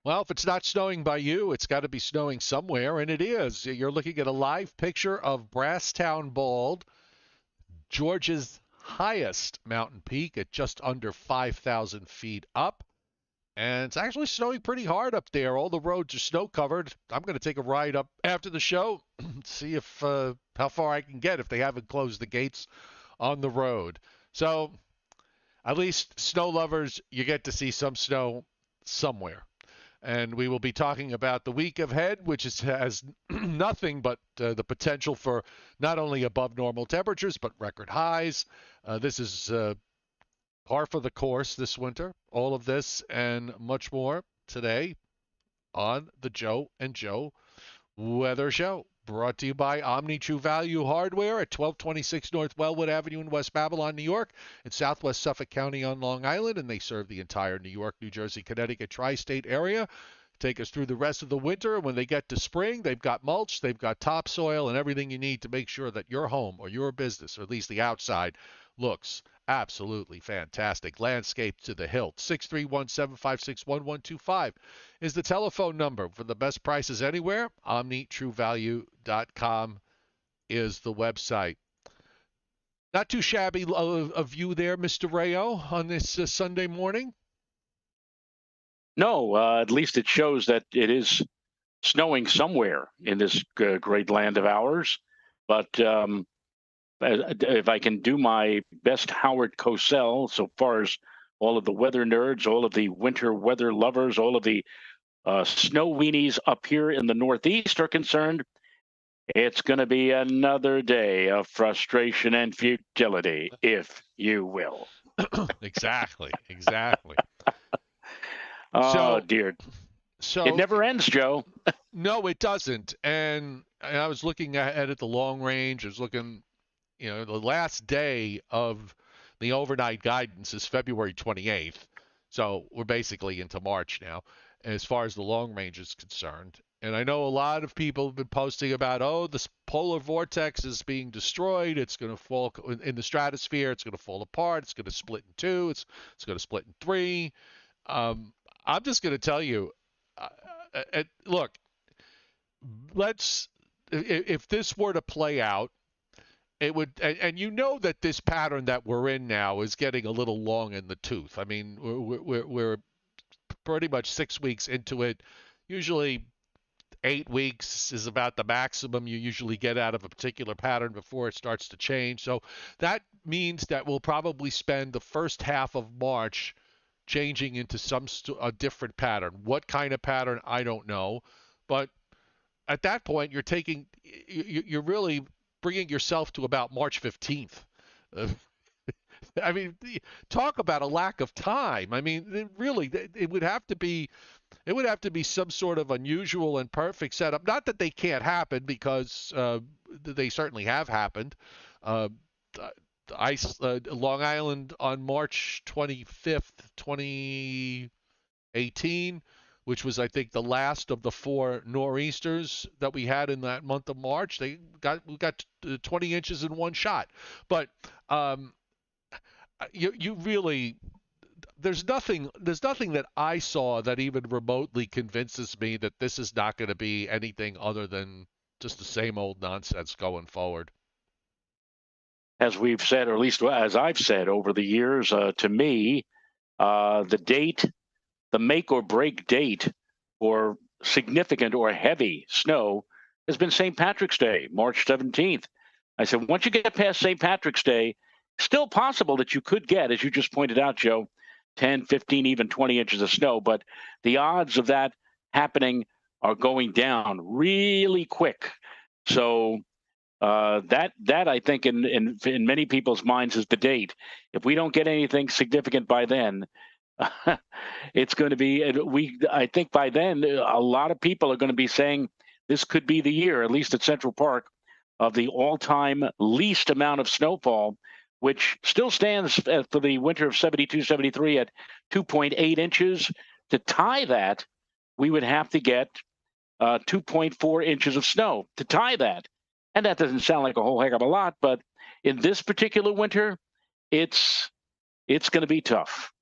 Well, if it's not snowing by you, it's got to be snowing somewhere, and it is. You're looking at a live picture of Brasstown Bald, Georgia's highest mountain peak at just under 5,000 feet up. And it's actually snowing pretty hard up there. All the roads are snow covered. I'm going to take a ride up after the show, see if how far I can get if they haven't closed the gates on the road. So at least snow lovers, you get to see some snow somewhere. And we will be talking about the week ahead, which has nothing but the potential for not only above normal temperatures, but record highs. This is par for the course this winter. All of this and much more today on the Joe and Joe Weather Show. Brought to you by Omni True Value Hardware at 1226 North Wellwood Avenue in West Babylon, New York, in southwest Suffolk County on Long Island, and they serve the entire New York, New Jersey, Connecticut tri-state area. Take us through the rest of the winter. When they get to spring, they've got mulch, they've got topsoil, and everything you need to make sure that your home or your business, or at least the outside, looks absolutely fantastic. Landscape to the hilt. 631-756-1125 is the telephone number for the best prices anywhere. OmniTrueValue.com is the website. Not too shabby of view there, Mr. Rayo, on this Sunday morning. No, at least it shows that it is snowing somewhere in this great land of ours. But if I can do my best Howard Cosell, so far as all of the weather nerds, all of the winter weather lovers, all of the snow weenies up here in the Northeast are concerned, it's going to be another day of frustration and futility, if you will. Exactly. Oh, dear. So it never ends, Joe. No, it doesn't. And I was looking ahead at the long range. I was looking, the last day of the overnight guidance is February 28th. So we're basically into March now, as far as the long range is concerned. And I know a lot of people have been posting about, oh, this polar vortex is being destroyed. It's going to fall in the stratosphere. It's going to fall apart. It's going to split in two. It's going to split in three. I'm just going to tell you, look, if this were to play out, it would, and you know that this pattern that we're in now is getting a little long in the tooth. I mean, we're pretty much 6 weeks into it. Usually 8 weeks is about the maximum you usually get out of a particular pattern before it starts to change. So that means that we'll probably spend the first half of March changing into a different pattern. What kind of pattern, I don't know. But at that point, you're really bringing yourself to about March 15th. I mean, talk about a lack of time. I mean, it would have to be some sort of unusual and perfect setup. Not that they can't happen, because they certainly have happened. Long Island on March 25th, 2018, which was, I think, the last of the 4 nor'easters that we had in that month of March. We got 20 inches in one shot. But you really, there's nothing that I saw that even remotely convinces me that this is not going to be anything other than just the same old nonsense going forward. As we've said, or at least as I've said over the years, to me, the make or break date for significant or heavy snow has been St. Patrick's Day, March 17th. I said, once you get past St. Patrick's Day, still possible that you could get, as you just pointed out, Joe, 10, 15, even 20 inches of snow. But the odds of that happening are going down really quick. So that I think in many people's minds is the date. If we don't get anything significant by then, it's going to be, I think by then, a lot of people are going to be saying this could be the year, at least at Central Park, of the all-time least amount of snowfall, which still stands for the winter of 72-73 at 2.8 inches. To tie that, we would have to get 2.4 inches of snow to tie that. And that doesn't sound like a whole heck of a lot, but in this particular winter, it's going to be tough.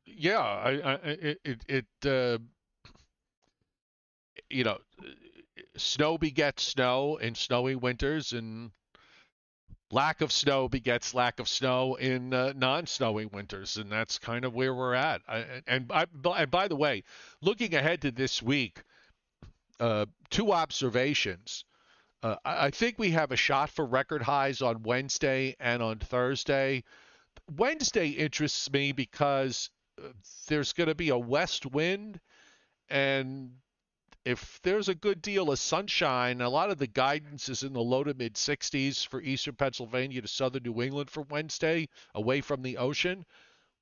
Yeah, you know, snow begets snow in snowy winters, and lack of snow begets lack of snow in non-snowy winters, and that's kind of where we're at. And by the way, looking ahead to this week, two observations. I think we have a shot for record highs on Wednesday and on Thursday. Wednesday interests me because there's going to be a west wind, and if there's a good deal of sunshine, a lot of the guidance is in the low to mid 60s for eastern Pennsylvania to southern New England for Wednesday, away from the ocean.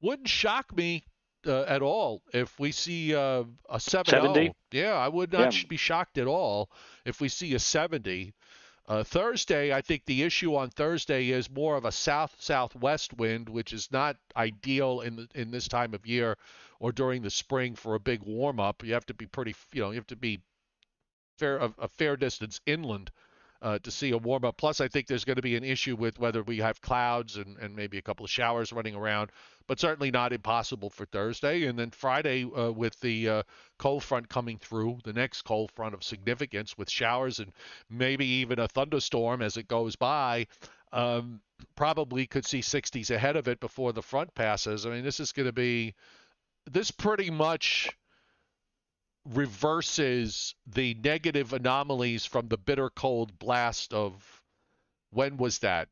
Wouldn't shock me at all if we see a 70? 7-0. Yeah, I would not Yeah. be shocked at all if we see a 70. Thursday, I think the issue on Thursday is more of a south-southwest wind, which is not ideal in this time of year or during the spring for a big warm up. You have to be pretty, you have to be a fair distance inland to see a warm up. Plus, I think there's going to be an issue with whether we have clouds and maybe a couple of showers running around, but certainly not impossible for Thursday. And then Friday, with the cold front coming through, the next cold front of significance with showers and maybe even a thunderstorm as it goes by. Probably could see 60s ahead of it before the front passes. I mean, this pretty much reverses the negative anomalies from the bitter cold blast of, when was that?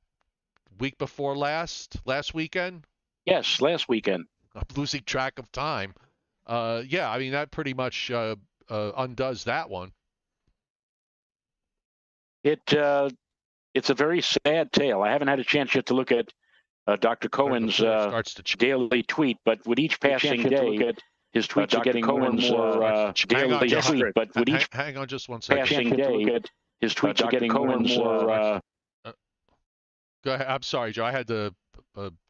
Week before last weekend? Yes, last weekend. I'm losing track of time. Yeah, I mean that pretty much undoes that one. It's a very sad tale. I haven't had a chance yet to look at Dr. Cohen's daily tweet, but with each passing day, his tweets are getting more and more daily tweet. But with each hang on just one second. Passing day, his tweets are getting more and more. Go ahead. I'm sorry, Joe. I had to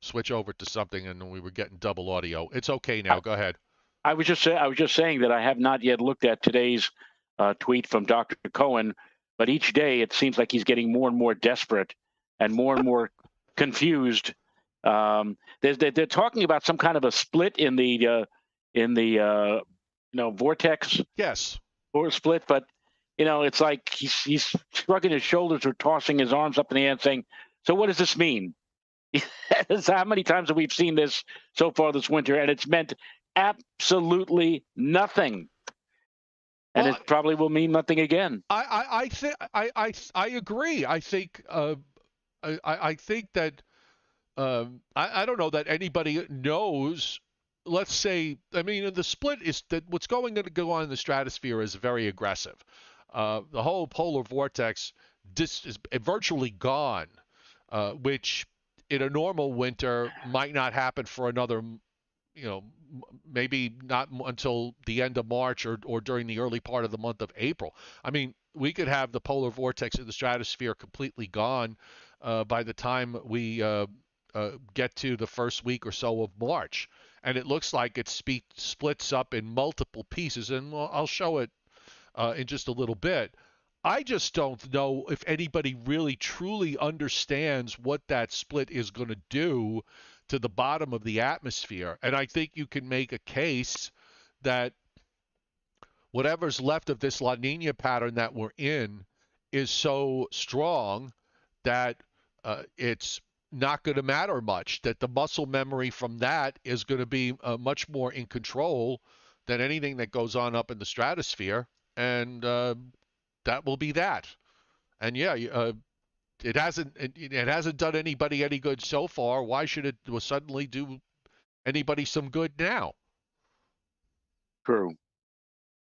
switch over to something, and we were getting double audio. It's okay now. Go ahead. I was just saying that I have not yet looked at today's tweet from Dr. Cohen, but each day it seems like he's getting more and more desperate and more confused. They're talking about some kind of a split in the vortex. Yes. Or split, but it's like he's shrugging his shoulders or tossing his arms up in the air and saying, "So what does this mean?" How many times have we seen this so far this winter, and it's meant absolutely nothing, and it probably will mean nothing again. I agree. I think I think that I don't know that anybody knows. Let's say, I mean, the split is that what's going to go on in the stratosphere is very aggressive. The whole polar vortex is virtually gone, which in a normal winter might not happen for another, maybe not until the end of March or during the early part of the month of April. I mean, we could have the polar vortex in the stratosphere completely gone by the time we get to the first week or so of March. And it looks like it splits up in multiple pieces, and I'll show it in just a little bit. I just don't know if anybody really truly understands what that split is going to do to the bottom of the atmosphere. And I think you can make a case that whatever's left of this La Nina pattern that we're in is so strong that it's not going to matter much, that the muscle memory from that is going to be much more in control than anything that goes on up in the stratosphere. And that will be that. And yeah, it hasn't done anybody any good so far. Why should it suddenly do anybody some good now? True.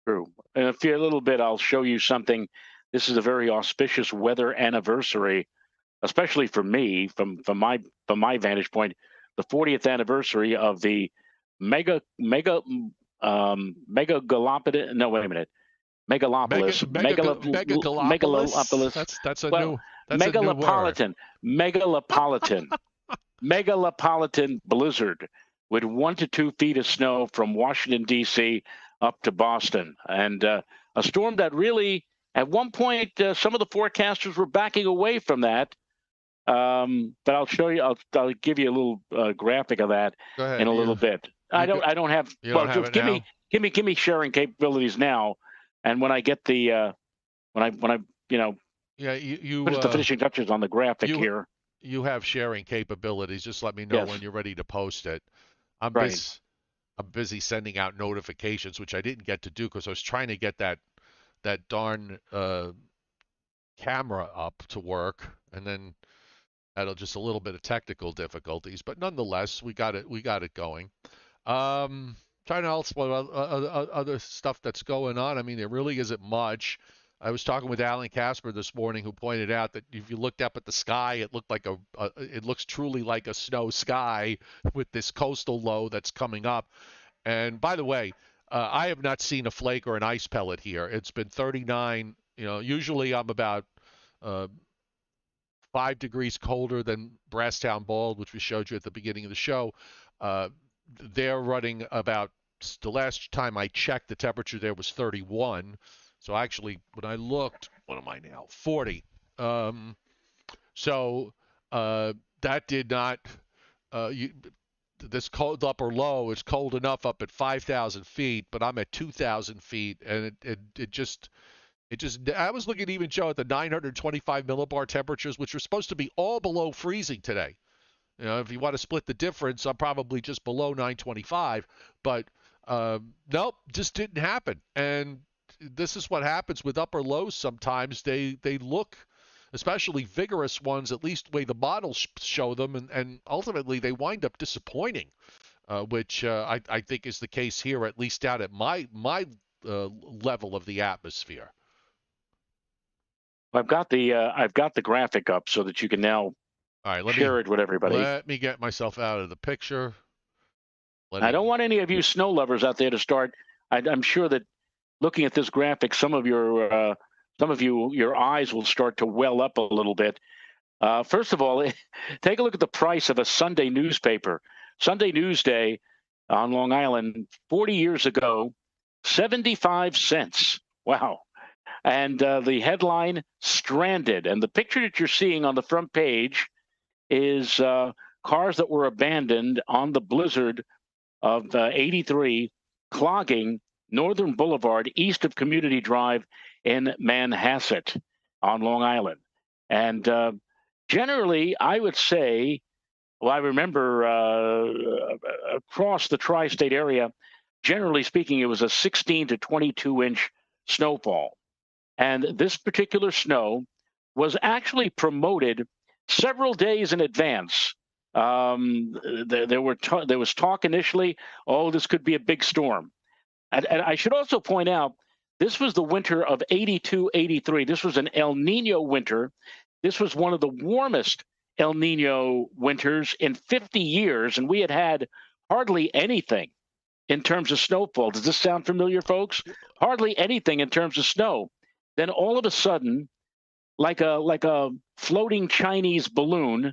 In a little bit, I'll show you something. This is a very auspicious weather anniversary, especially for me, from my vantage point, the 40th anniversary of the megalopolis. No, wait a minute. Megalopolis. Megalopolis. That's a new. That's megalopolitan. Megalopolitan blizzard with 1 to 2 feet of snow from Washington D.C. up to Boston, and a storm that really, at one point, some of the forecasters were backing away from that. But I'll show you. I'll give you a little graphic of that in a little bit. I don't have. You Well, don't have it give now? me sharing capabilities now, and when I get the when I Yeah, you put the finishing touches on the graphic you here. you have sharing capabilities. Just let me know when Yes, you're ready to post it. I'm right. busy. I'm busy sending out notifications, which I didn't get to do because I was trying to get that darn camera up to work, and then had just a little bit of technical difficulties. But nonetheless, we got it going. Trying to else what other stuff that's going on. I mean, there really isn't much. I was talking with Alan Casper this morning, who pointed out that if you looked up at the sky, it looked like it looks truly like a snow sky with this coastal low that's coming up. And by the way, I have not seen a flake or an ice pellet here. It's been 39. Usually I'm about uh, 5 degrees colder than Brasstown Bald, which we showed you at the beginning of the show. Uh, they're running about, the last time I checked, the temperature there was 31. So actually, when I looked, what am I now? 40. Um, so that did not, this cold upper low is cold enough up at 5,000 feet, but I'm at 2,000 feet, and it just I was looking even, Joe, at the 925 millibar temperatures, which are supposed to be all below freezing today. If you want to split the difference, I'm probably just below 925. But nope, just didn't happen. And this is what happens with upper lows sometimes. They look, especially vigorous ones, at least the way the models show them, and ultimately they wind up disappointing, which I think is the case here, at least down at my level of the atmosphere. I've got the graphic up so that you can now All right, share it with everybody. let me get myself out of the picture. I don't want any of you snow lovers out there to start. I'm sure that looking at this graphic, some of your eyes will start to well up a little bit. First of all, take a look at the price of a Sunday newspaper. Sunday Newsday on Long Island 40 years ago, 75 cents. Wow. And the headline, Stranded. And the picture that you're seeing on the front page is cars that were abandoned on the blizzard of 83, clogging Northern Boulevard east of Community Drive in Manhasset on Long Island. And generally, I would say, well, I remember across the tri-state area, generally speaking, it was a 16 to 22-inch snowfall. And this particular snow was actually promoted several days in advance. There was talk initially, oh, this could be a big storm. And I should also point out, this was the winter of 82, 83. This was an El Nino winter. This was one of the warmest El Nino winters in 50 years, and we had hardly anything in terms of snowfall. Does this sound familiar, folks? Hardly anything in terms of snow. Then all of a sudden, like a floating Chinese balloon,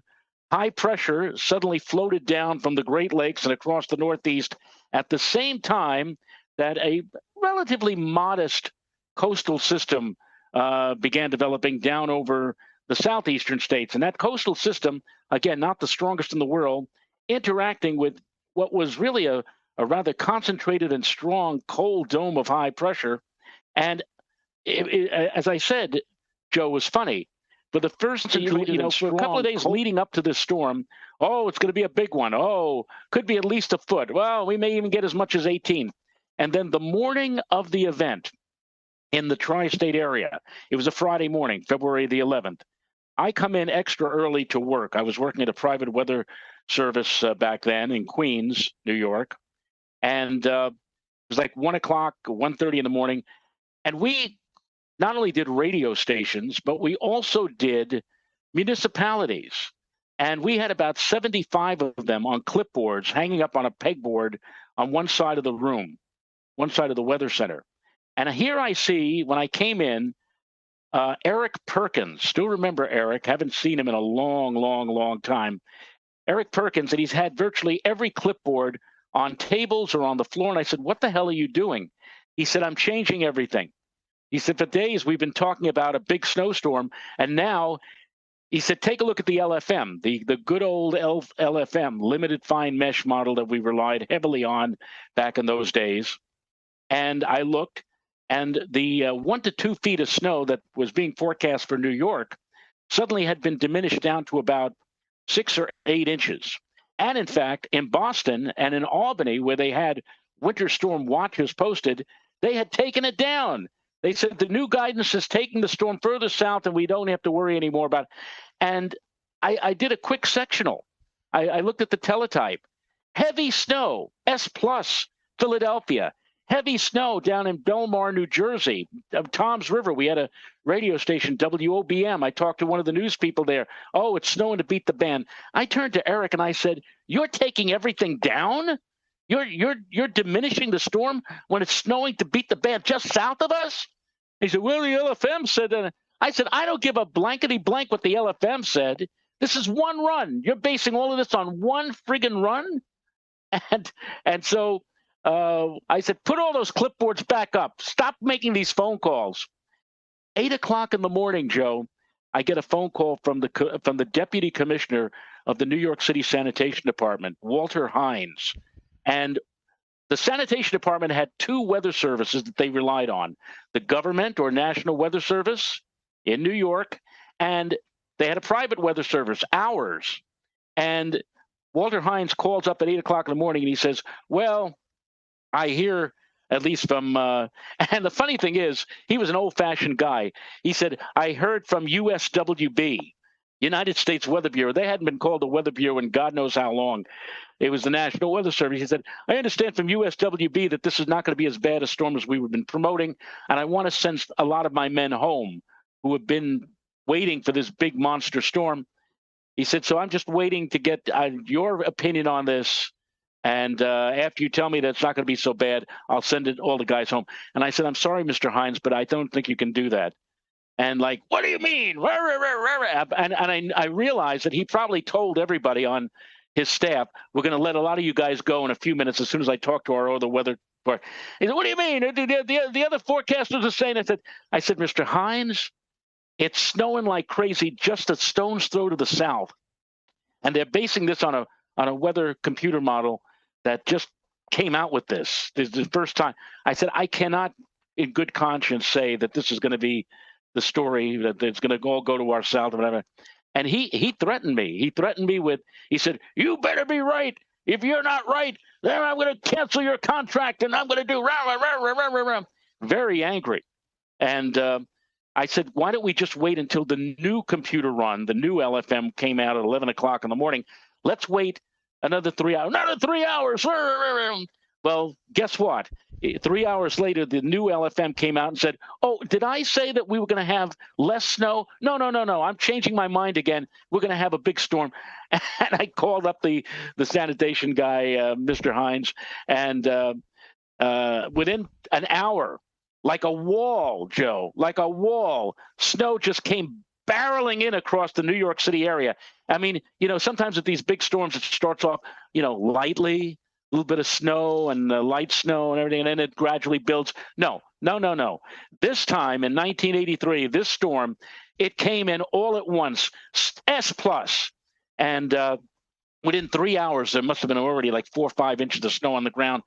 high pressure suddenly floated down from the Great Lakes and across the Northeast at the same time that a relatively modest coastal system began developing down over the southeastern states. And that coastal system, again, not the strongest in the world, interacting with what was really a rather concentrated and strong cold dome of high pressure. And as I said, Joe, was funny. For the first, for a couple of days leading up to this storm, oh, it's going to be a big one. Oh, could be at least a foot. Well, we may even get as much as 18. And then the morning of the event in the tri-state area, it was a Friday morning, February the 11th. I come in extra early to work. I was working at a private weather service back then in Queens, New York. And it was like 1 o'clock, 1:30 in the morning. And we not only did radio stations, but we also did municipalities. And we had about 75 of them on clipboards hanging up on a pegboard on one side of the room, one side of the weather center. And here I see, when I came in, Eric Perkins. Still remember Eric. Haven't seen him in a long, long, long time. Eric Perkins, and he's had virtually every clipboard on tables or on the floor. And I said, what the hell are you doing? He said, I'm changing everything. He said, for days we've been talking about a big snowstorm, and now He said, take a look at the LFM, the good old LFM, limited fine mesh model that we relied heavily on back in those days. And I looked, and the 1 to 2 feet of snow that was being forecast for New York suddenly had been diminished down to about 6 or 8 inches. And in fact, in Boston and in Albany, where they had winter storm watches posted, they had taken it down. They said the new guidance is taking the storm further south, and we don't have to worry anymore about it. And I did a quick sectional. I looked at the teletype. Heavy snow, S plus, Philadelphia. Heavy snow down in Belmar, New Jersey, Tom's River. We had a radio station, WOBM. I talked to one of the news people there. Oh, it's snowing to beat the band. I turned to Eric and I said, "You're taking everything down? You're diminishing the storm when it's snowing to beat the band just south of us?" He said, "Well, the LFM said that." I said, "I don't give a blankety blank what the LFM said. This is one run. You're basing all of this on one friggin' run?" And so I said, "Put all those clipboards back up. Stop making these phone calls." 8 o'clock in the morning, Joe, I get a phone call from the deputy commissioner of the New York City Sanitation Department, Walter Hines. And the sanitation department had 2 weather services that they relied on: the government or National Weather Service in New York, and they had a private weather service, ours. And Walter Hines calls up at 8 o'clock in the morning and he says, "Well, I hear, at least from," and the funny thing is, he was an old-fashioned guy. He said, "I heard from USWB, United States Weather Bureau." They hadn't been called the Weather Bureau in God knows how long. It was the National Weather Service. He said, "I understand from USWB that this is not going to be as bad a storm as we've been promoting, and I want to send a lot of my men home who have been waiting for this big monster storm." He said, "So I'm just waiting to get your opinion on this. And after you tell me that it's not going to be so bad, I'll send all the guys home." And I said, "I'm sorry, Mr. Hines, but I don't think you can do that." And like, "What do you mean?" And I realized that he probably told everybody on his staff, "We're going to let a lot of you guys go in a few minutes as soon as I talk to our other weather." He said, "What do you mean? The other forecasters are saying it." I said, "Mr. Hines, it's snowing like crazy just a stone's throw to the south. And they're basing this on a weather computer model that just came out with this. This is the first time." I said, "I cannot in good conscience say that this is going to be the story, that it's going to all go to our south or whatever." And he threatened me. He said, "You better be right. If you're not right, then I'm going to cancel your contract and I'm going to do rah, rah, rah, rah, rah, rah." Very angry. And I said, "Why don't we just wait until the new computer run, the new LFM came out at 11 o'clock in the morning? Let's wait another 3 hours." "Another 3 hours." Well, guess what? 3 hours later, the new LFM came out and said, "Oh, did I say that we were going to have less snow? No. I'm changing my mind again. We're going to have a big storm." And I called up the sanitation guy, Mr. Hines, and within an hour, like a wall, Joe, like a wall, snow just came barreling in across the New York City area. I mean, sometimes with these big storms, it starts off, lightly, a little bit of snow and light snow and everything, and then it gradually builds. No. This time in 1983, this storm, it came in all at once, S plus. And within 3 hours, there must have been already like 4 or 5 inches of snow on the ground,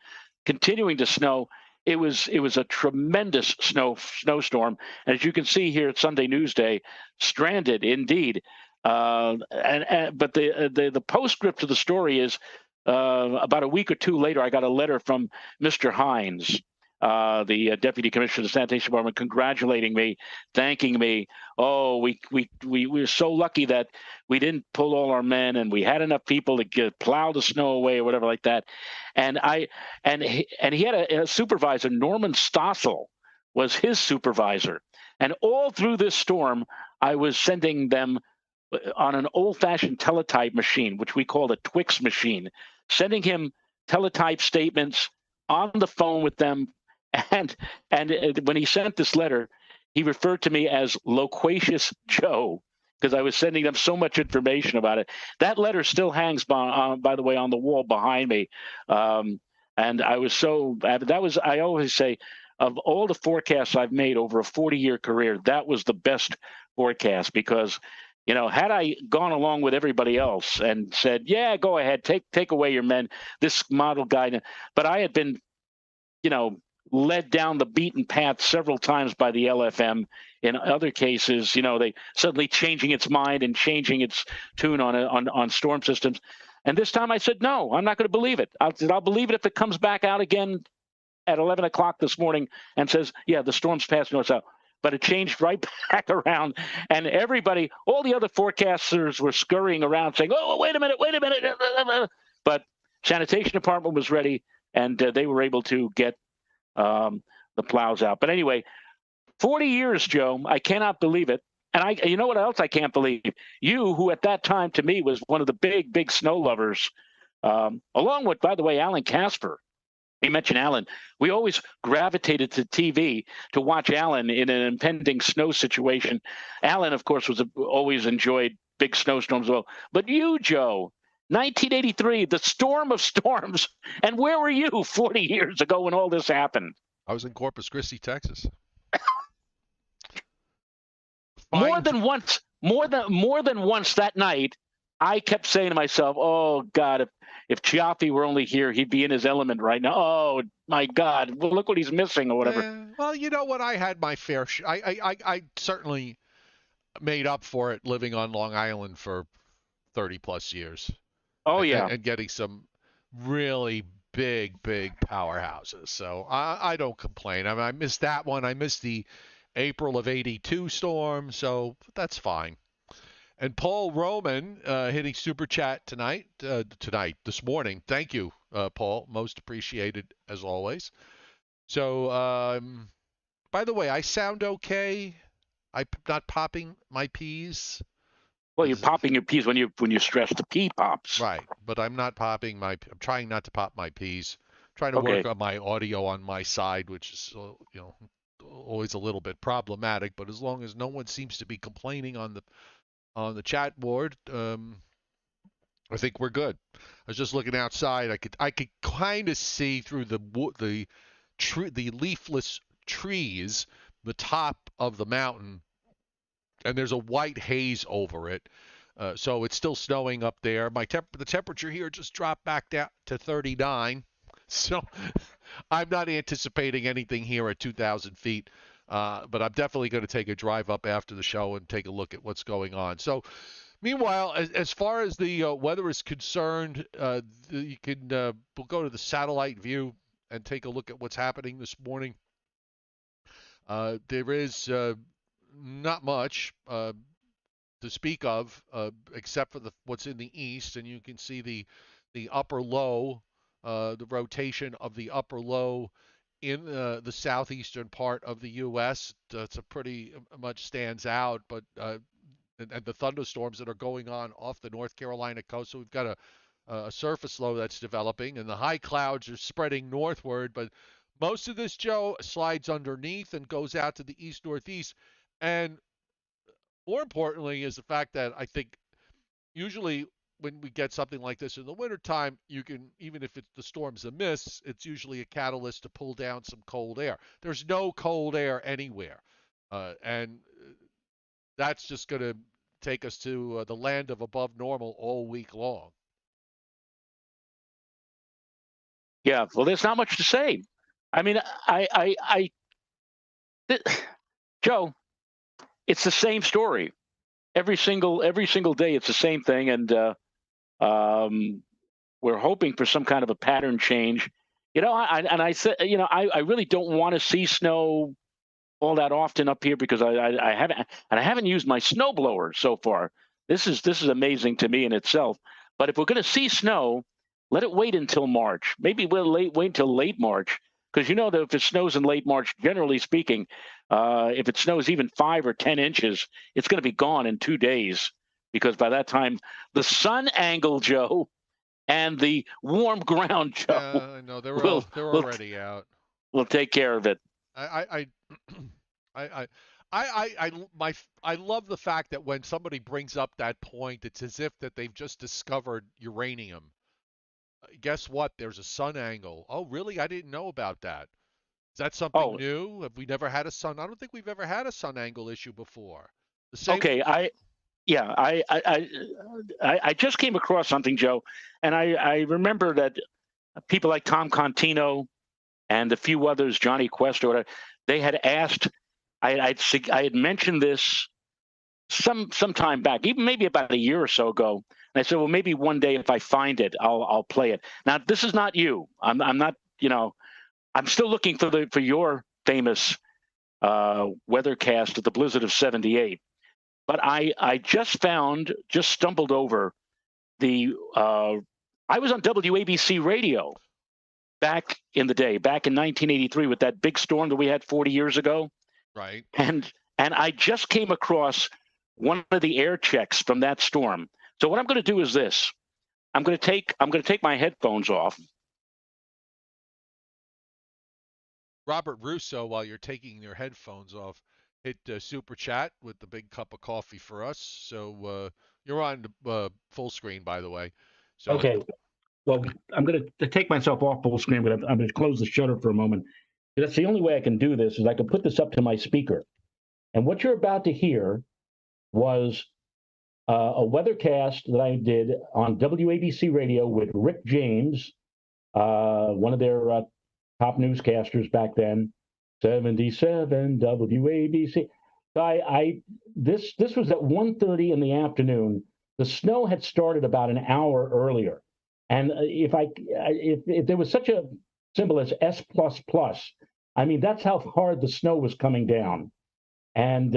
continuing to snow. It was a tremendous snowstorm, and as you can see here at Sunday Newsday, stranded indeed. But the postscript to the story is about a week or two later, I got a letter from Mr. Hines, the deputy commissioner of the sanitation department, congratulating me, thanking me. "Oh, we were so lucky that we didn't pull all our men, and we had enough people to plow the snow away," or whatever like that. And he had a supervisor, Norman Stossel was his supervisor. And all through this storm, I was sending them on an old-fashioned teletype machine, which we called a Twix machine, sending him teletype statements on the phone with them. And when he sent this letter, he referred to me as Loquacious Joe, because I was sending them so much information about it. That letter still hangs, by the way, on the wall behind me. And I was I always say, of all the forecasts I've made over a 40-year career, that was the best forecast, because Had I gone along with everybody else and said, "Yeah, go ahead, take away your men," this model guy, but I had been, you know, led down the beaten path several times by the LFM. In other cases, they suddenly changing its mind and changing its tune on storm systems. And this time I said, no, I'm not going to believe it. I'll believe it if it comes back out again at 11 o'clock this morning and says, yeah, the storm's passed north south. But it changed right back around. And everybody, all the other forecasters were scurrying around saying, oh, wait a minute. But sanitation department was ready, and they were able to get the plows out. But anyway, 40 years, Joe, I cannot believe it. And you know what else I can't believe? You, who at that time to me was one of the big snow lovers, along with, by the way, Alan Casper. You mentioned Alan. We always gravitated to TV to watch Alan in an impending snow situation. Alan, of course, always enjoyed big snowstorms as well. But you, Joe, 1983, the storm of storms. And where were you 40 years ago when all this happened? I was in Corpus Christi, Texas. More than once that night, I kept saying to myself, "Oh God, if Cioffi were only here, he'd be in his element right now." Oh my God, well, look what he's missing or whatever. Well, you know what? I had my fair share. I certainly made up for it living on Long Island for 30 plus years. Oh yeah, and getting some really big powerhouses. So I don't complain. I mean, I missed that one. I missed the April of '82 storm, so that's fine. And Paul Roman hitting super chat this morning. Thank you, Paul. Most appreciated as always. So, by the way, I sound okay. I'm not popping my peas. Well, you're popping your peas when you stress the pea pops. Right, but I'm not popping I'm trying not to pop my peas. I'm trying to work on my audio on my side, which is always a little bit problematic. But as long as no one seems to be complaining on the chat board, I think we're good. I was just looking outside. I could kind of see through the leafless trees, the top of the mountain, and there's a white haze over it. So it's still snowing up there. The temperature here just dropped back down to 39. So I'm not anticipating anything here at 2,000 feet. But I'm definitely going to take a drive up after the show and take a look at what's going on. So meanwhile, as far as the weather is concerned, we'll go to the satellite view and take a look at what's happening this morning. There is not much to speak of, except for what's in the east, and you can see the upper low, the rotation of the upper low in the southeastern part of the U.S. It's a pretty much stands out, but and the thunderstorms that are going on off the North Carolina coast. So we've got a surface low that's developing, and the high clouds are spreading northward, but most of this, Joe, slides underneath and goes out to the east northeast, and more importantly is the fact that I think usually when we get something like this in the wintertime, you can, even if the storm's a miss, it's usually a catalyst to pull down some cold air. There's no cold air anywhere. And that's just going to take us to the land of above normal all week long. Yeah, well, there's not much to say. I mean, Joe, it's the same story. Every single day, it's the same thing, and we're hoping for some kind of a pattern change. I said, I really don't want to see snow all that often up here because I haven't used my snowblower so far. This is amazing to me in itself. But if we're going to see snow, let it wait until March. Maybe we'll wait until late March, because that if it snows in late March, generally speaking, if it snows even 5 or 10 inches, it's going to be gone in 2 days, because by that time the sun angle, Joe, and the warm ground, Joe, I know they're already out. We'll take care of it. I love the fact that when somebody brings up that point, it's as if that they've just discovered uranium. Guess what? There's a sun angle. Oh, really? I didn't know about that. Is that something new? Have we never had a sun? I don't think we've ever had a sun angle issue before. Yeah, I just came across something, Joe, and I remember that people like Tom Contino and a few others, Johnny Quest or whatever, they had asked. I had mentioned this some time back, even maybe about a year or so ago. And I said, well, maybe one day if I find it, I'll play it. Now, this is not you. I'm not. I'm still looking for your famous weathercast of the blizzard of '78. But I just stumbled over the. I was on WABC radio back in the day, back in 1983, with that big storm that we had 40 years ago. Right. And I just came across one of the air checks from that storm. So what I'm going to do is this: I'm going to take my headphones off. Robert Russo, while you're taking your headphones off, hit super chat with the big cup of coffee for us. So you're on full screen, by the way. So okay. Well, I'm going to take myself off full screen, but I'm going to close the shutter for a moment. That's the only way I can do this is I can put this up to my speaker. And what you're about to hear was a weathercast that I did on WABC radio with Rick James, one of their top newscasters back then, 77 WABC. This was at 1:30 in the afternoon. The snow had started about an hour earlier. And if there was such a symbol as S++, I mean, that's how hard the snow was coming down. And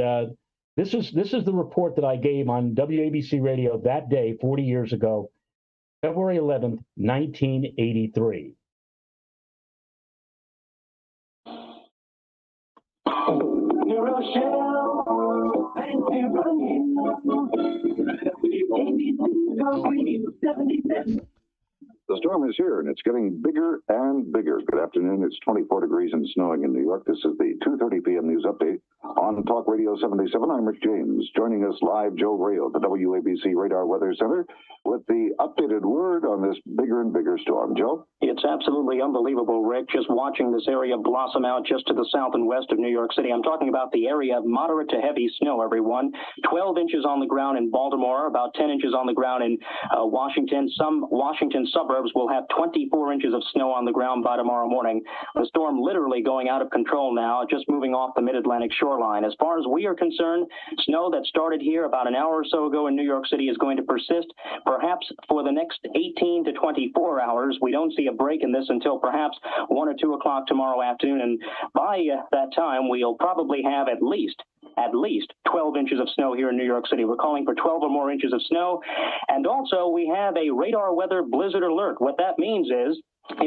this is the report that I gave on WABC radio that day, 40 years ago, February 11th, 1983. The storm is here, and it's getting bigger and bigger. Good afternoon. It's 24 degrees and snowing in New York. This is the 2:30 p.m. news update on Talk Radio 77. I'm Rick James. Joining us live, Joe Rayo, the WABC Radar Weather Center, with the updated word on this bigger and bigger storm. Joe? It's absolutely unbelievable, Rick, just watching this area blossom out just to the south and west of New York City. I'm talking about the area of moderate to heavy snow, everyone. 12 inches on the ground in Baltimore, about 10 inches on the ground in Washington. Some Washington suburbs will have 24 inches of snow on the ground by tomorrow morning. The storm literally going out of control now, just moving off the mid-Atlantic shoreline. As far as we are concerned, snow that started here about an hour or so ago in New York City is going to persist perhaps for the next 18 to 24 hours. We don't see a break in this until perhaps 1 or 2 o'clock tomorrow afternoon. And by that time, we'll probably have at least 12 inches of snow here in New York City. We're calling for 12 or more inches of snow. And also, we have a radar weather blizzard alert. What that means is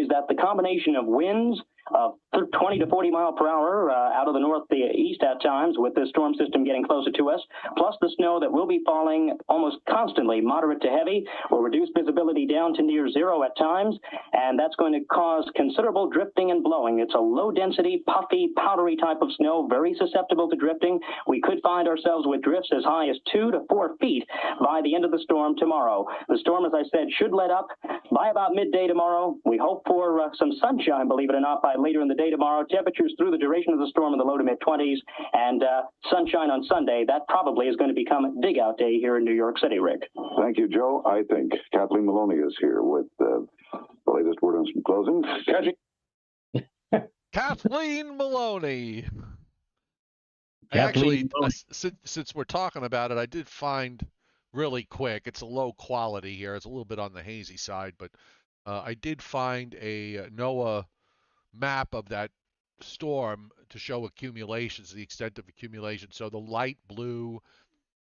that the combination of winds of 20 to 40 mile per hour out of the northeast at times, with this storm system getting closer to us, plus the snow that will be falling almost constantly, moderate to heavy, will reduce visibility down to near zero at times, and that's going to cause considerable drifting and blowing. It's a low-density, puffy, powdery type of snow, very susceptible to drifting. We could find ourselves with drifts as high as 2 to 4 feet by the end of the storm tomorrow. The storm, as I said, should let up by about midday tomorrow. We hope for some sunshine, believe it or not, by later in the day tomorrow. Temperatures through the duration of the storm in the low to mid-20s, and sunshine on Sunday. That probably is going to become dig out day here in New York City, Rick. Thank you, Joe. I think Kathleen Maloney is here with the latest word on some closing. Kathleen Maloney. Kathleen Maloney. Since we're talking about it, I did find really quick, it's a low quality here. It's a little bit on the hazy side, but I did find a NOAA map of that storm to show accumulations, the extent of accumulation. So the light blue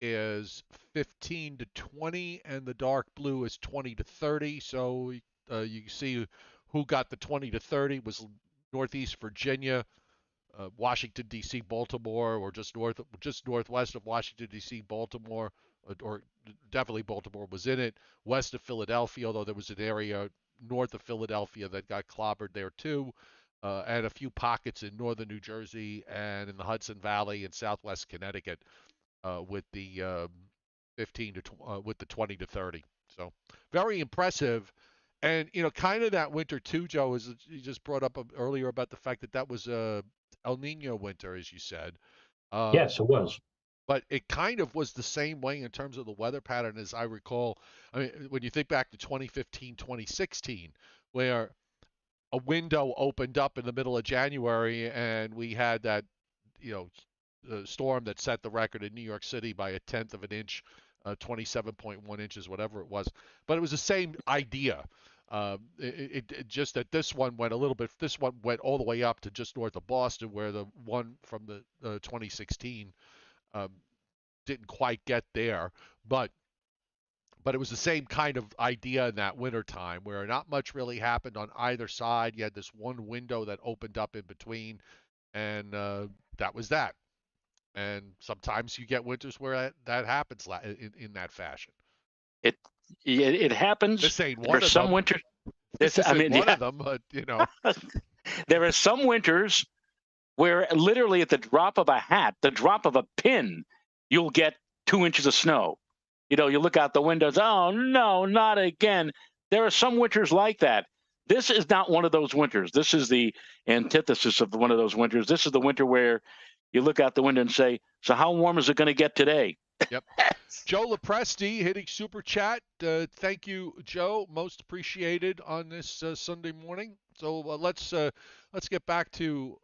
is 15 to 20 and the dark blue is 20 to 30. So you see who got the 20 to 30 was Northeast Virginia, Washington D.C., Baltimore, or just northwest of Washington D.C., Baltimore, or definitely Baltimore was in it. West of Philadelphia, although there was an area north of Philadelphia that got clobbered there too, and a few pockets in northern New Jersey and in the Hudson Valley and southwest Connecticut with the 15 to with the 20 to 30. So very impressive. And kind of that winter too, Joe, as you just brought up earlier about the fact that was a El Nino winter, as you said. Yes, it was. but it kind of was the same way in terms of the weather pattern as I recall. I mean, when you think back to 2015, 2016, where a window opened up in the middle of January and we had that, you know, storm that set the record in New York City by a tenth of an inch, 27.1 inches, whatever it was. But it was the same idea. It just that this one went a little bit. This one went all the way up to just north of Boston, where the one from the 2016 um, didn't quite get there. But it was the same kind of idea in that winter time where not much really happened on either side. You had this one window that opened up in between, and that was that. And sometimes you get winters where that happens in that fashion. It happens. This ain't one There's of some them. winters. This I isn't mean, one yeah. of them, but you know. There are some winters where literally at the drop of a hat, the drop of a pin, you'll get 2 inches of snow. You know, you look out the windows, oh no, not again. There are some winters like that. This is not one of those winters. This is the antithesis of one of those winters. This is the winter where you look out the window and say, so how warm is it going to get today? Yep. Joe Lopresti hitting super chat. Thank you, Joe. Most appreciated on this Sunday morning. So let's get back to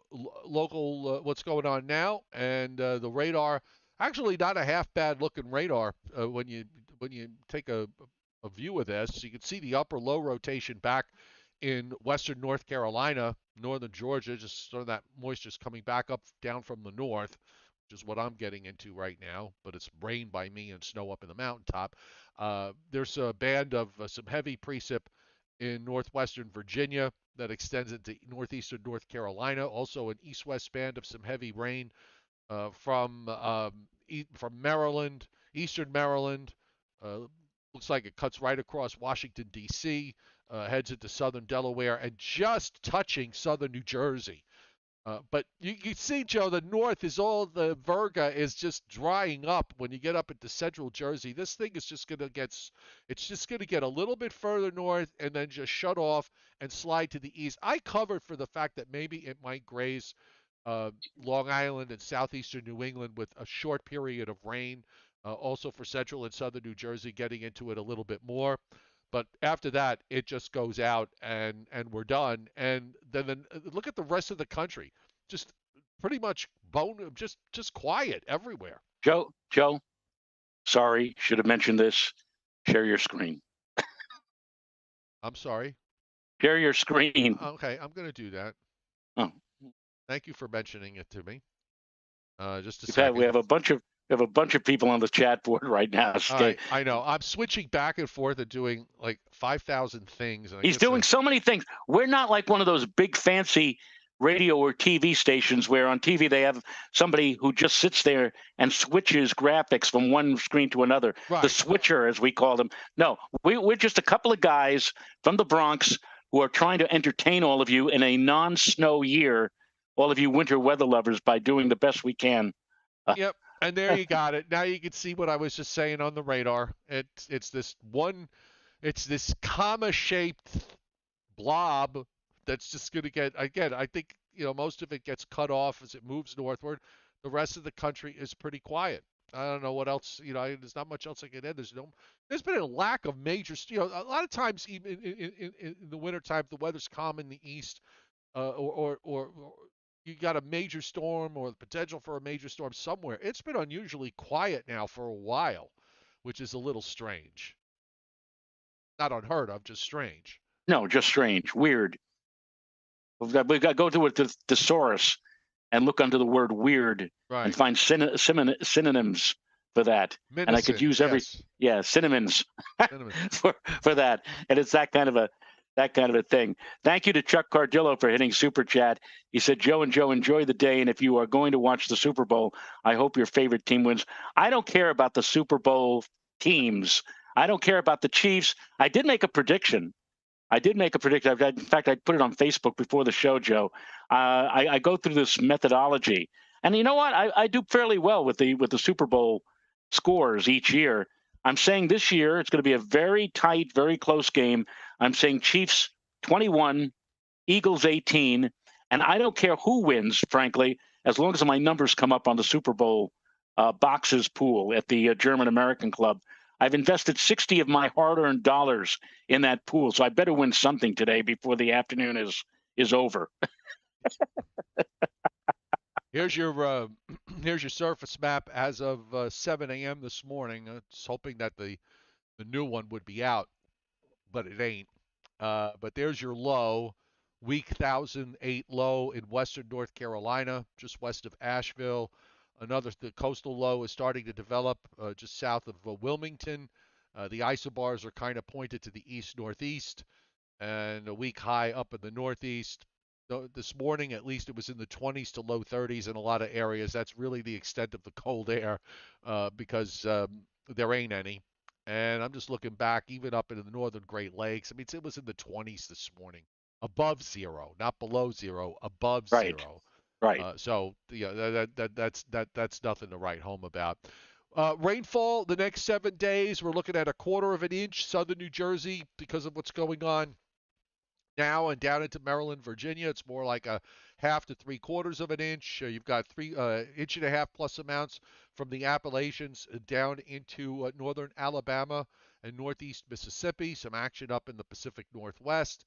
local what's going on now, and the radar. Actually, not a half bad looking radar when you take a view of this. You can see the upper low rotation back in western North Carolina, northern Georgia. Just sort of that moisture's coming back up down from the north, which is what I'm getting into right now, but it's rain by me and snow up in the mountaintop. There's a band of some heavy precip in northwestern Virginia that extends into northeastern North Carolina. Also an east-west band of some heavy rain from Maryland, eastern Maryland. Looks like it cuts right across Washington, D.C., heads into southern Delaware, and just touching southern New Jersey. But you see, Joe, the north is all the Virga is just drying up when you get up into central Jersey. This thing is just going to get a little bit further north and then just shut off and slide to the east. I covered for the fact that maybe it might graze Long Island and southeastern New England with a short period of rain. Also for central and southern New Jersey, getting into it a little bit more. But after that, it just goes out and we're done. And then look at the rest of the country, just pretty much just quiet everywhere. Joe, sorry, should have mentioned this. Share your screen. I'm sorry. Share your screen. Okay, I'm going to do that. Oh. Thank you for mentioning it to me. Just a second. We have a bunch of people on the chat board right now. Right, I know. I'm switching back and forth and doing like 5,000 things. And He's doing so many things. We're not like one of those big fancy radio or TV stations where on TV they have somebody who just sits there and switches graphics from one screen to another. Right. The switcher, as we call them. No, we're just a couple of guys from the Bronx who are trying to entertain all of you in a non-snow year, all of you winter weather lovers, by doing the best we can. Yep. And there you got it. Now you can see what I was just saying on the radar. It's this comma-shaped blob that's just going to get, again, I think, most of it gets cut off as it moves northward. The rest of the country is pretty quiet. I don't know what else, there's not much else I can add. There's been a lack of major, a lot of times even in the wintertime, the weather's calm in the east, or you got a major storm or the potential for a major storm somewhere. It's been unusually quiet now for a while, which is a little strange. Not unheard of, just strange. No, just strange, weird. We've got to go to a thesaurus and look under the word weird, right, and find synonyms for that. Minicin, and I could use synonyms for that. And it's that kind of a thing. Thank you to Chuck Cardillo for hitting Super Chat. He said, Joe and Joe, enjoy the day. And if you are going to watch the Super Bowl, I hope your favorite team wins. I don't care about the Super Bowl teams. I don't care about the Chiefs. I did make a prediction. In fact, I put it on Facebook before the show, Joe. I go through this methodology. And you know what? I do fairly well with the Super Bowl scores each year. I'm saying this year it's going to be a very tight, very close game. I'm saying Chiefs 21, Eagles 18, and I don't care who wins, frankly, as long as my numbers come up on the Super Bowl boxes pool at the German American Club. I've invested 60 of my hard-earned dollars in that pool, so I better win something today before the afternoon is over. Here's your here's your surface map as of 7 a.m. this morning. Just hoping that the new one would be out, but it ain't. But there's your low, week 1008 low in western North Carolina, just west of Asheville. The coastal low is starting to develop just south of Wilmington. The isobars are kind of pointed to the east-northeast, and a week high up in the northeast. This morning, at least, it was in the 20s to low 30s in a lot of areas. That's really the extent of the cold air because there ain't any. And I'm just looking back, even up into the northern Great Lakes. I mean, it was in the 20s this morning, above zero, not below zero, above Right. zero. Right. So yeah, that's nothing to write home about. Rainfall the next 7 days, we're looking at 1/4 of an inch, southern New Jersey, because of what's going on now, and down into Maryland, Virginia, it's more like a 1/2 to 3/4 of an inch. You've got 3 1.5 plus amounts from the Appalachians down into northern Alabama and northeast Mississippi. Some action up in the Pacific Northwest.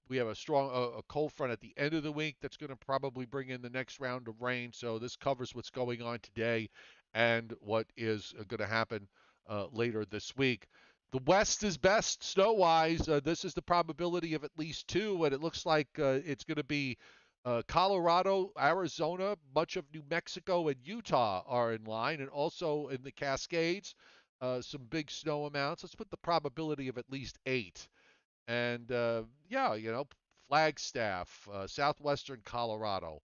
We have a strong a cold front at the end of the week that's going to probably bring in the next round of rain. So this covers what's going on today and what is going to happen later this week. The West is best snow-wise. This is the probability of at least 2, and it looks like it's going to be Colorado, Arizona, much of New Mexico, and Utah are in line, and also in the Cascades, some big snow amounts. Let's put the probability of at least 8. And yeah, Flagstaff, southwestern Colorado,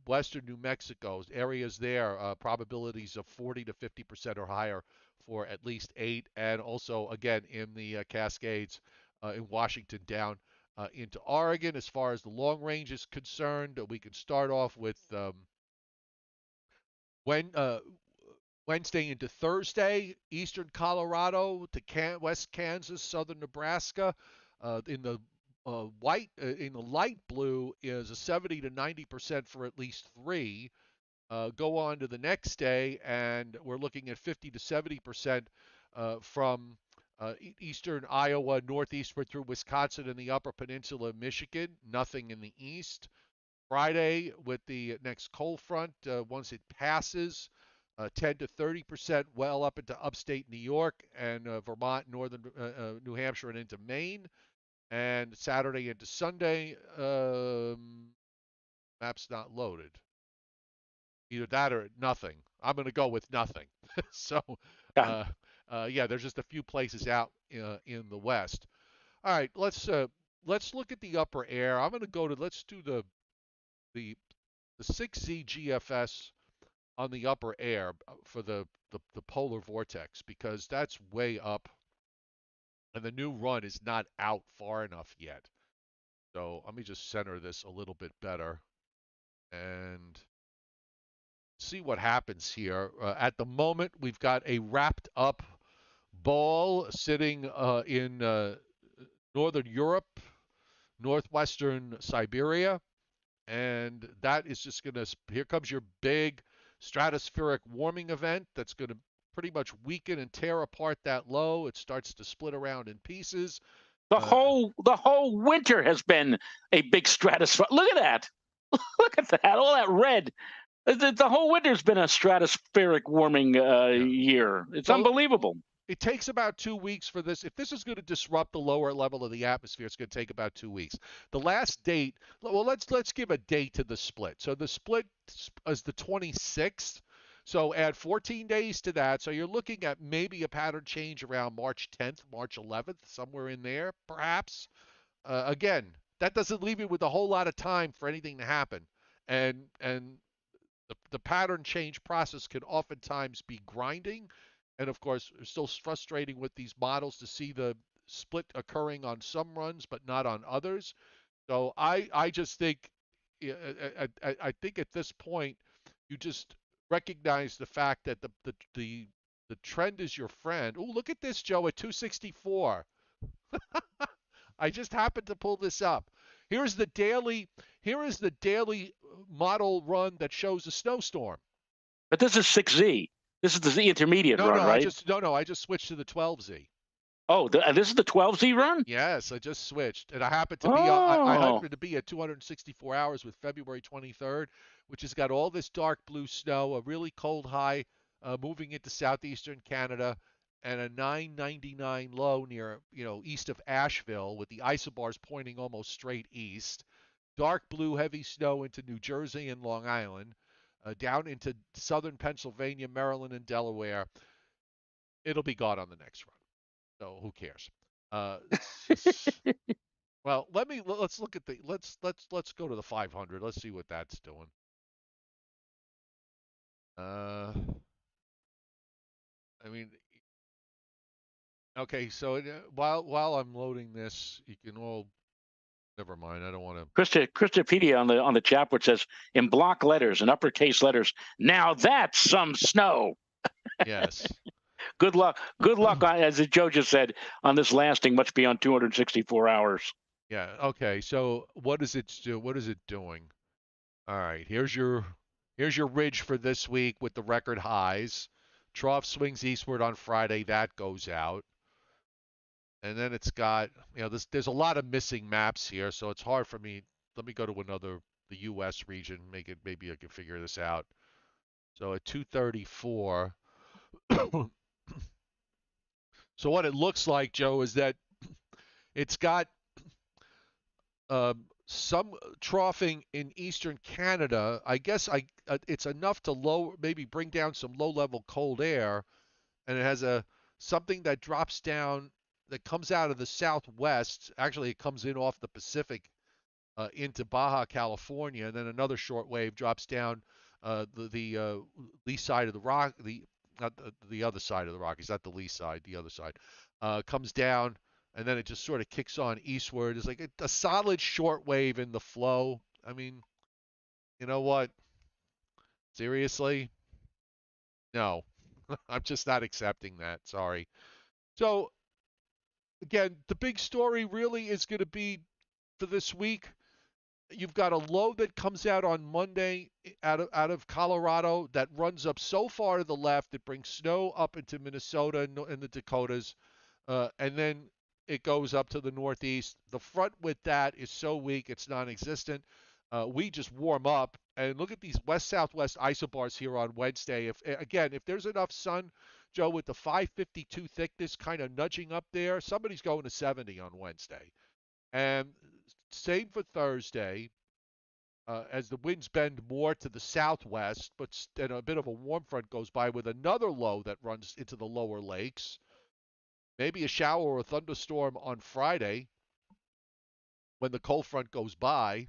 western New Mexico, areas there, probabilities of 40 to 50% or higher for at least 8, and also again in the Cascades in Washington down into Oregon. As far as the long range is concerned, we can start off with when Wednesday into Thursday, eastern Colorado to west Kansas, southern Nebraska. In the in the light blue is a 70 to 90% for at least 3. Go on to the next day, and we're looking at 50 to 70% from eastern Iowa, northeastward through Wisconsin and the Upper Peninsula of Michigan. Nothing in the east. Friday with the next cold front, once it passes, 10 to 30% well up into upstate New York and Vermont, northern New Hampshire, and into Maine. And Saturday into Sunday, map's not loaded. Either that or nothing. I'm going to go with nothing. So, yeah, there's just a few places out in the west. All right, let's look at the upper air. I'm going to let's do the 6Z GFS on the upper air for the polar vortex, because that's way up, and the new run is not out far enough yet. So let me just center this a little bit better and see what happens here. At the moment, we've got a wrapped up ball sitting in northern Europe, northwestern Siberia, and that is just going to, here comes your big stratospheric warming event that's going to pretty much weaken and tear apart that low. It starts to split around in pieces. The whole winter has been a big stratosphere. Look at that. Look at that. All that red. The whole winter's been a stratospheric warming year. It's unbelievable. It takes about 2 weeks for this. If this is going to disrupt the lower level of the atmosphere, it's going to take about 2 weeks. The last date, well, let's give a date to the split. So the split is the 26th. So add 14 days to that. So you're looking at maybe a pattern change around March 10th, March 11th, somewhere in there, perhaps. Again, that doesn't leave you with a whole lot of time for anything to happen. And the pattern change process can oftentimes be grinding. And of course, it's still frustrating with these models to see the split occurring on some runs, but not on others. So I just think, I think at this point, you just recognize the fact that the trend is your friend. Oh, look at this, Joe, at 264. I just happened to pull this up. Here is the daily model run that shows a snowstorm. But this is 6Z. This is the Z intermediate run, right? I just switched to the 12Z. Oh, this is the 12Z run? Yes, I just switched, and I happened to be I Oh. happened to be at 264 hours with February 23rd, which has got all this dark blue snow, a really cold high moving into southeastern Canada, and a 999 low near east of Asheville, with the isobars pointing almost straight east. Dark blue heavy snow into New Jersey and Long Island, down into southern Pennsylvania, Maryland, and Delaware. It'll be gone on the next run. So who cares? Well, let's look at let's go to the 500. Let's see what that's doing. I mean, okay. So while I'm loading this, you can all. Never mind. I don't want to. Christopedia on the chat board says in block letters and uppercase letters. Now that's some snow. Yes. Good luck. Good luck, as Joe just said, on this lasting much beyond 264 hours. Yeah. Okay. So what does it do? What is it doing? All right. Here's your ridge for this week with the record highs. Trough swings eastward on Friday. That goes out. And then it's got, there's a lot of missing maps here, so it's hard for me. Let me go to the U.S. region. Maybe I can figure this out. So at 234. So what it looks like, Joe, is that it's got some troughing in eastern Canada. I guess it's enough to maybe bring down some low-level cold air, and it has something that drops down that comes out of the southwest. Actually, it comes in off the Pacific into Baja California, and then another short wave drops down the lee side of the rock, not the other side of the Rockies, not the lee side, the other side, comes down, and then it just sort of kicks on eastward. It's like a solid short wave in the flow. I mean, you know what? Seriously? No. I'm just not accepting that. Sorry. So, again, the big story really is going to be for this week. You've got a low that comes out on Monday out of Colorado that runs up so far to the left it brings snow up into Minnesota and the Dakotas, and then it goes up to the northeast. The front with that is so weak it's non-existent. We just warm up and look at these west-southwest isobars here on Wednesday. If there's enough sun, Joe, with the 552 thickness kind of nudging up there, somebody's going to 70 on Wednesday. And same for Thursday, as the winds bend more to the southwest, but then a bit of a warm front goes by with another low that runs into the lower lakes. Maybe a shower or a thunderstorm on Friday when the cold front goes by.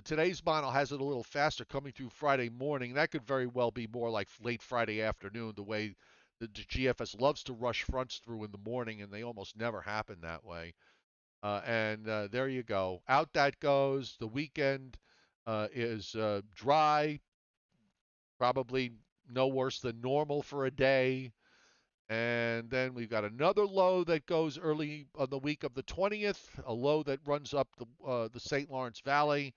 Today's model has it a little faster coming through Friday morning. That could very well be more like late Friday afternoon, the way the GFS loves to rush fronts through in the morning, and they almost never happen that way. And there you go. Out that goes. The weekend is dry, probably no worse than normal for a day. And then we've got another low that goes early on the week of the 20th, a low that runs up the St. Lawrence Valley.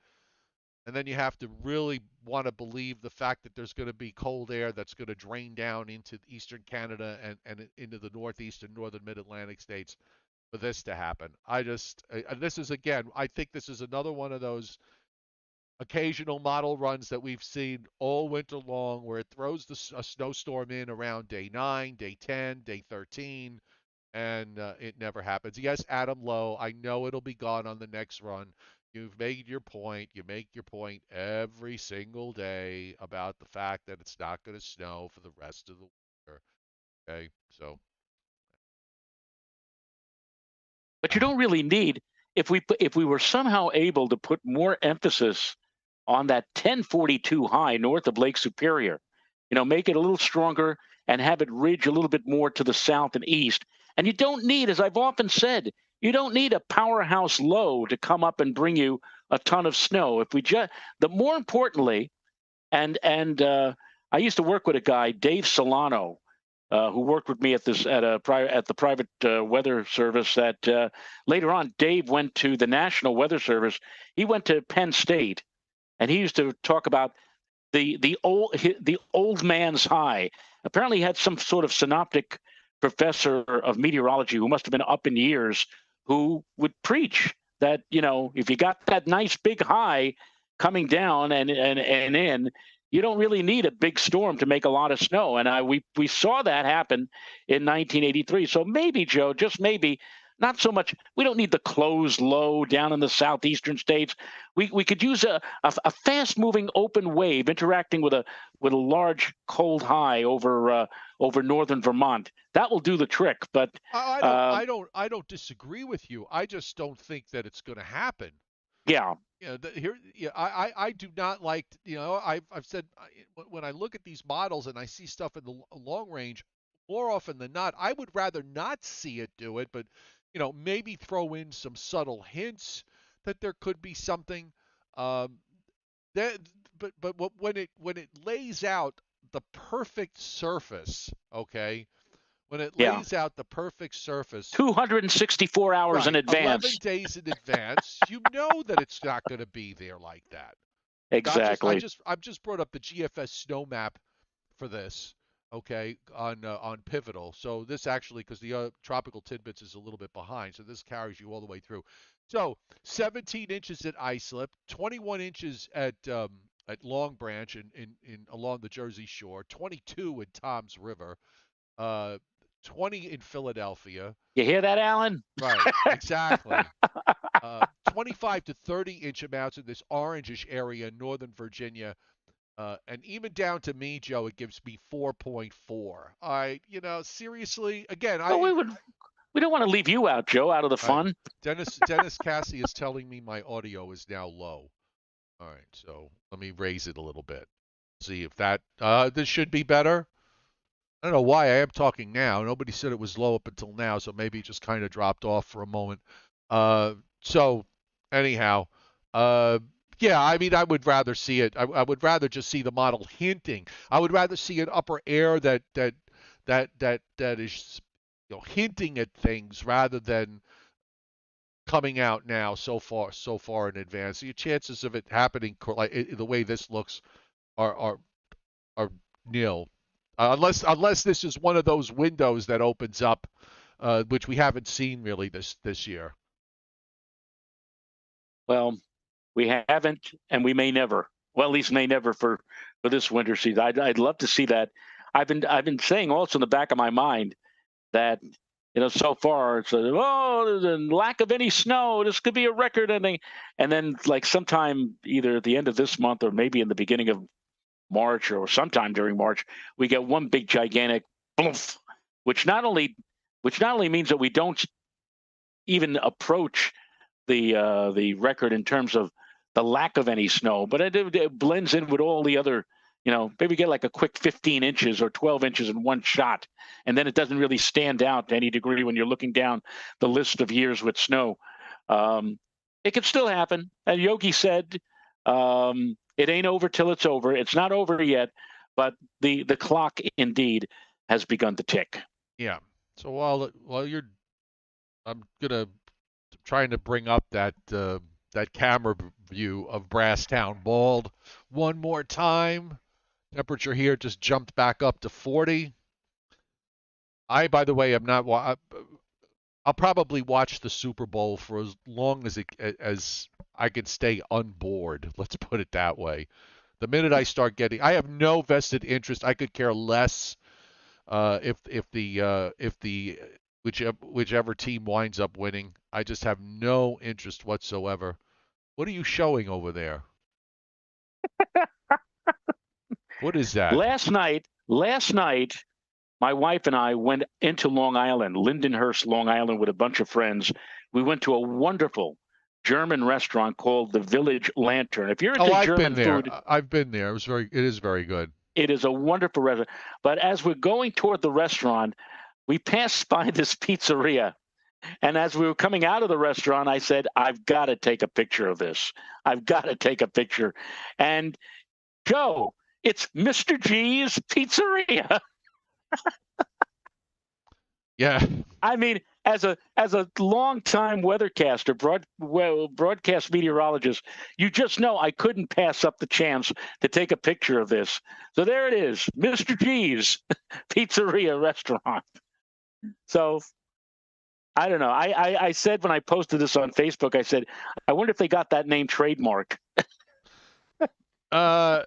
And then you have to really want to believe the fact that there's going to be cold air that's going to drain down into eastern Canada and into the northeast and northern mid-Atlantic states for this to happen. I think this is another one of those occasional model runs that we've seen all winter long where it throws a snowstorm in around day 9, day 10, day 13, and it never happens. Yes, Adam Lowe, I know it'll be gone on the next run. You've made your point. You make your point every single day about the fact that it's not going to snow for the rest of the winter. Okay, so. But you don't really need, if we were somehow able to put more emphasis on that 1042 high north of Lake Superior, make it a little stronger and have it ridge a little bit more to the south and east. And you don't need, as I've often said, you don't need a powerhouse low to come up and bring you a ton of snow. More importantly, and I used to work with a guy, Dave Solano, who worked with me at the private weather service. That later on, Dave went to the National Weather Service. He went to Penn State, and he used to talk about the old man's high. Apparently, he had some sort of synoptic professor of meteorology who must have been up in years, who would preach that, if you got that nice big high coming down and in, you don't really need a big storm to make a lot of snow. And we saw that happen in 1983. So maybe, Joe, just maybe, not so much. We don't need the closed low down in the southeastern states. We could use a fast-moving open wave interacting with a large cold high over northern Vermont. That will do the trick. But I don't disagree with you. I just don't think that it's going to happen. Yeah. I do not like. I've said, when I look at these models and I see stuff in the long range, more often than not, I would rather not see it do it, but maybe throw in some subtle hints that there could be something. But when it lays out the perfect surface, okay, when it lays out the perfect surface, 264 hours in advance, 11 days in advance, you know that it's not going to be there like that. Exactly. I've just brought up the GFS snow map for this. Okay, on Pivotal. So this actually, because the Tropical Tidbits is a little bit behind, so this carries you all the way through. So 17 inches at Islip, 21 inches at Long Branch in along the Jersey Shore, 22 in Toms River, 20 in Philadelphia. You hear that, Alan? Right, exactly. 25 to 30-inch amounts in this orangish area in Northern Virginia. And even down to me, Joe, it gives me 4.4. All right, seriously, again, we don't want to leave you out, Joe, out of the fun. Dennis Cassie is telling me my audio is now low. All right, so let me raise it a little bit. See if that this should be better. I don't know why I am talking now. Nobody said it was low up until now, so maybe it just kind of dropped off for a moment. So anyhow, yeah, I mean, I would rather see it. I would rather just see the model hinting. I would rather see an upper air that is hinting at things rather than coming out now so far in advance. The chances of it happening the way this looks are nil, unless this is one of those windows that opens up, which we haven't seen really this year. Well, we haven't, and we may never. Well, at least may never for this winter season. I'd love to see that. I've been saying also in the back of my mind that so far it's the lack of any snow. This could be a record ending, and then like sometime either at the end of this month or maybe in the beginning of March or sometime during March, we get one big gigantic boof, which not only means that we don't even approach the record in terms of the lack of any snow, but it blends in with all the other, maybe get like a quick 15 inches or 12 inches in one shot. And then it doesn't really stand out to any degree when you're looking down the list of years with snow. It could still happen. And Yogi said, it ain't over till it's over. It's not over yet, but the clock indeed has begun to tick. Yeah. So while I'm trying to bring up that camera view of Brasstown Bald one more time. Temperature here just jumped back up to 40. By the way, I'll probably watch the Super Bowl for as long as I can stay unbored. Let's put it that way. The minute I start I have no vested interest. I could care less if whichever team winds up winning. I just have no interest whatsoever. What are you showing over there? What is that? Last night, my wife and I went into Long Island, Lindenhurst, Long Island, with a bunch of friends. We went to a wonderful German restaurant called the Village Lantern. If you're into German food, I've been there. It is very good. It is a wonderful restaurant. But as we're going toward the restaurant, we passed by this pizzeria. And as we were coming out of the restaurant, I said, I've got to take a picture of this. I've got to take a picture. And Joe, it's Mr. G's Pizzeria. Yeah. I mean, as a longtime weathercaster, broadcast meteorologist, you just know I couldn't pass up the chance to take a picture of this. So there it is, Mr. G's Pizzeria Restaurant. So I don't know. I said when I posted this on Facebook, I said, I wonder if they got that name trademarked. Yeah,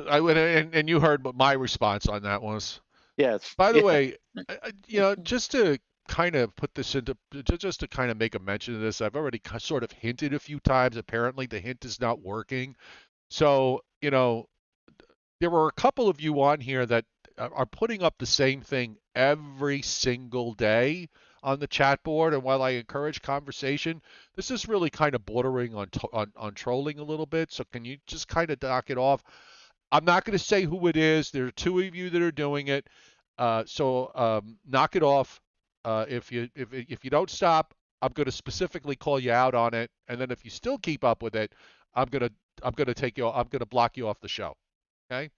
I would, and you heard what my response on that was. Yes. By the way, just to kind of put this into, just to kind of make a mention of this, I've already sort of hinted a few times. Apparently, the hint is not working. So, there were a couple of you on here that are putting up the same thing every single day on the chat board. And while I encourage conversation, this is really kind of bordering on trolling a little bit. So can you just kind of knock it off? I'm not going to say who it is. There are two of you that are doing it. So knock it off. If you don't stop, I'm going to specifically call you out on it. And then if you still keep up with it, I'm going to block you off the show. Okay?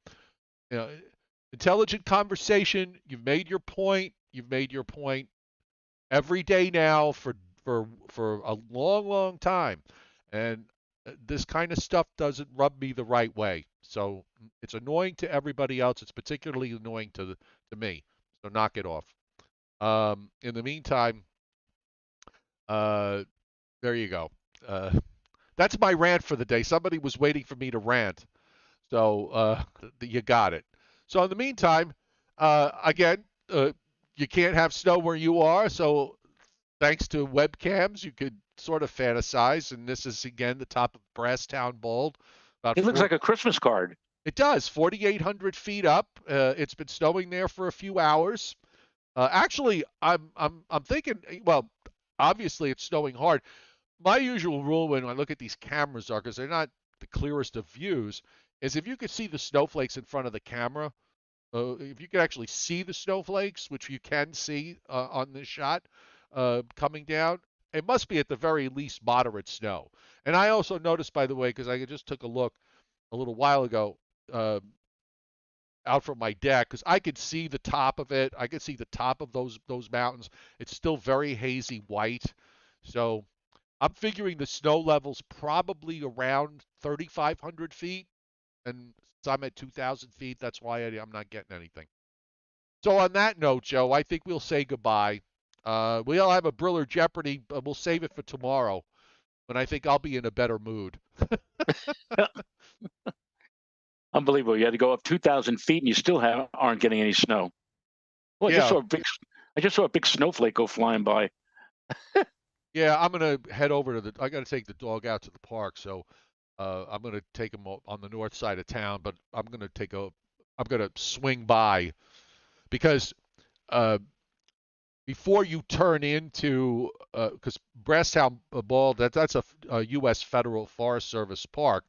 Intelligent conversation. You've made your point. You've made your point every day now for a long time. And this kind of stuff doesn't rub me the right way. So it's annoying to everybody else. It's particularly annoying to me. So knock it off. In the meantime, there you go. That's my rant for the day. Somebody was waiting for me to rant. So you got it. So in the meantime, again, you can't have snow where you are. So thanks to webcams, you could sort of fantasize. And this is, again, the top of Brasstown Bold. It looks like a Christmas card. It does. 4,800 feet up. It's been snowing there for a few hours. Actually, I'm thinking, well, obviously it's snowing hard. My usual rule when I look at these cameras are, because they're not the clearest of views, is if you could see the snowflakes in front of the camera, if you could actually see the snowflakes, which you can see on this shot coming down, it must be at the very least moderate snow. And I also noticed, by the way, because I just took a look a little while ago out from my deck, because I could see the top of it. I could see the top of those mountains. It's still very hazy white. So I'm figuring the snow level's probably around 3,500 feet. And since I'm at 2,000 feet, that's why I'm not getting anything. So on that note, Joe, I think we'll say goodbye. We'll have a Briller Jeopardy, but we'll save it for tomorrow, when I think I'll be in a better mood. Unbelievable. You had to go up 2,000 feet and you still aren't getting any snow. Well, Yeah. I just saw a big snowflake go flying by. Yeah, I'm going to head over to I got to take the dog out to the park, so I'm going to take him on the north side of town, but I'm going to swing by because before you turn into, because Brasstown Bald, that's a U.S. Federal Forest Service park.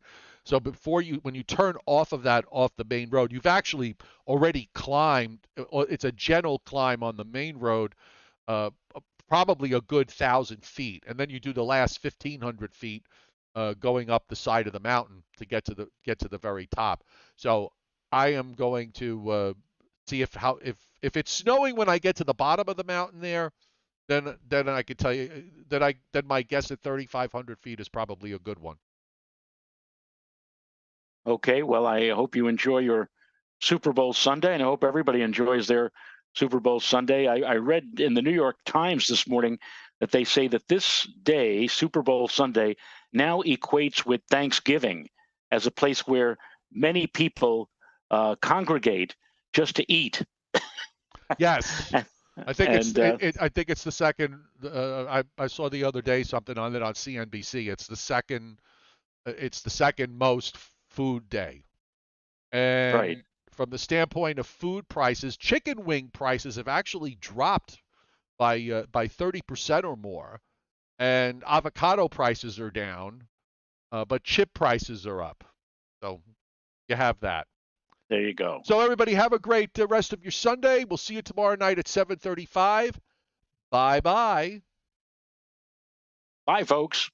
So when you turn off the main road, you've actually already climbed. It's a gentle climb on the main road, probably a good 1,000 feet, and then you do the last 1,500 feet going up the side of the mountain to get to the very top. So I am going to see if it's snowing when I get to the bottom of the mountain there, then I could tell you that my guess at 3,500 feet is probably a good one. Okay, well, I hope you enjoy your Super Bowl Sunday, and I hope everybody enjoys their Super Bowl Sunday. I read in the New York Times this morning that they say that this day, Super Bowl Sunday, now equates with Thanksgiving as a place where many people congregate just to eat. Yes. I think I think it's the second. I saw the other day something on it on CNBC. It's the second. It's the second most food day. And right. From the standpoint of food prices, chicken wing prices have actually dropped by 30% or more, and avocado prices are down, but chip prices are up. So you have that. There you go. So everybody have a great rest of your Sunday. We'll see you tomorrow night at 7:35. Bye-bye. Bye, folks.